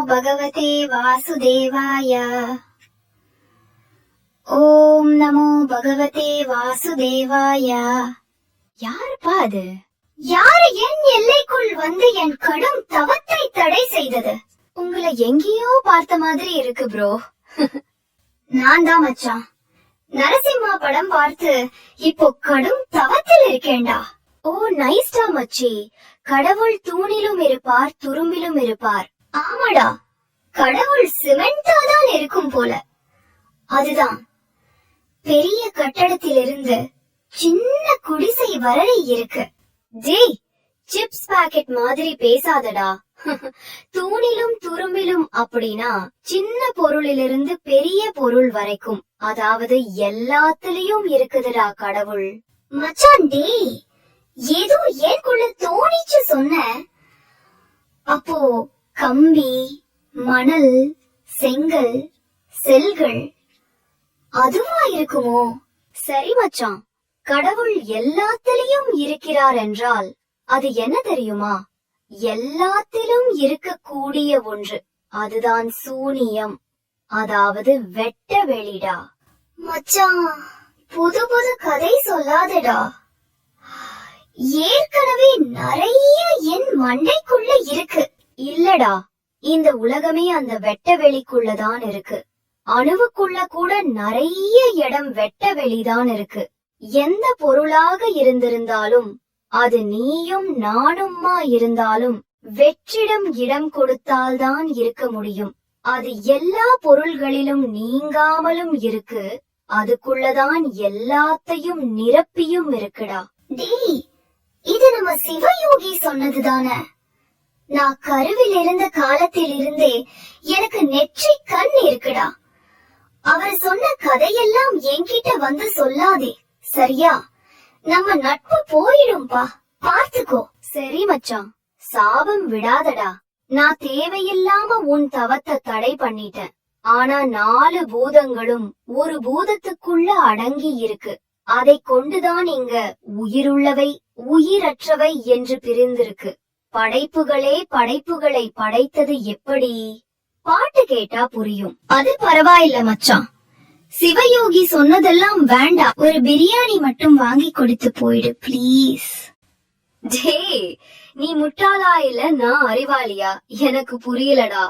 பகவதே வாசுதேவாய. ஓம் நமோ பகவதே வாசுதேவாய. யாருப்பா அது? யாரு என் எல்லைக்குள் வந்து என் கடும் தவத்தை தடை செய்தது? உங்களை எங்கேயோ பார்த்த மாதிரி இருக்கு ப்ரோ. நான் தான் மச்சான். நரசிம்மா படம் பார்த்து இப்போ கடும் தவத்தில் இருக்கேன்டா. ஓ நைஸ்டா மச்சி. கடவுள் தூணிலும் இருப்பார், துரும்பிலும் இருப்பார். ஆமாடா, கடவுள் சிமெண்டா தான் இருக்கும் போல. அதுதான் பெரிய கட்டடத்திலிருந்து சின்ன குடிசை வரை இருக்கு. ஜெய், சிப்ஸ் பாக்கெட் மாதிரி பேசாதடா. தூணிலும் துரும்பிலும் அப்படின்னா சின்ன பொருளிலிருந்து பெரிய பொருள் வரைக்கும், அதாவது எல்லாத்துலயும் இருக்குதுடா கடவுள். மச்சான் டேய், ஏதோ ஏற்குள்ள தோணிச்சு சொன்ன. அப்போ கம்பி, மணல், செங்கல், செல்கள் அதுவா இருக்குமோ? சரி மச்சான், கடவுள் எல்லாத்திலையும் இருக்கிறார் என்றால் அது என்ன தெரியுமா? எல்லாத்திலும் இருக்கக்கூடிய ஒன்று, அதுதான் சூனியம், அதாவது வெட்ட வெளிடா. மச்சான், புது புது கதை சொல்லாதடா. ஏற்கனவே நிறைய என் மண்டைக்குள்ள இருக்கு. இல்லடா, இந்த உலகமே அந்த வெட்ட வெளிக்குள்ளதான் இருக்கு. அணுவுக்குள்ள கூட நிறைய இடம் வெட்ட வெளிதான் இருக்கு. எந்த பொருளாக இருந்திருந்தாலும், அது நீயும் நானும்மா இருந்தாலும் வெற்றிடம் இடம் கொடுத்தால்தான் இருக்க முடியும். அது எல்லா பொருள்களிலும் நீங்காமலும் இருக்கு. அதுக்குள்ளதான் எல்லாத்தையும் நிரப்பியும் இருக்குடா. டேய், இது நம்ம சிவயோகி சொன்னதுதானே? நான் கருவில் இருந்த காலத்தில் இருந்தே எனக்கு நெற்றி கண் இருக்குடா. அவர் சொன்ன கதையெல்லாம் என்கிட்ட வந்து சொல்லாதே, சரியா? நம்ம நட்பு போயிடும்பா, பார்த்துக்கோ. சரி மச்சான், சாபம் விடாதடா. நான் தேவையில்லாம உன் தவத்தை தடை பண்ணிட்டேன். ஆனா 4 பூதங்களும் ஒரு பூதத்துக்குள்ள அடங்கி இருக்கு. அதை கொண்டுதான் இங்க உயிருள்ளவை உயிரற்றவை என்று பிரிந்திருக்கு. படைப்புகளே படைப்புகளை படைத்தது எப்படி? பாட்டு கேட்டா புரியும். அது பரவாயில்ல மச்சான். சிவயோகி சொன்னதெல்லாம் வேண்டாம். ஒரு பிரியாணி மட்டும் வாங்கி கொடுத்து போயிடு பிளீஸ். டே, நீ முட்டாளா இல்ல நான் அறிவாளியா? எனக்கு புரியலடா.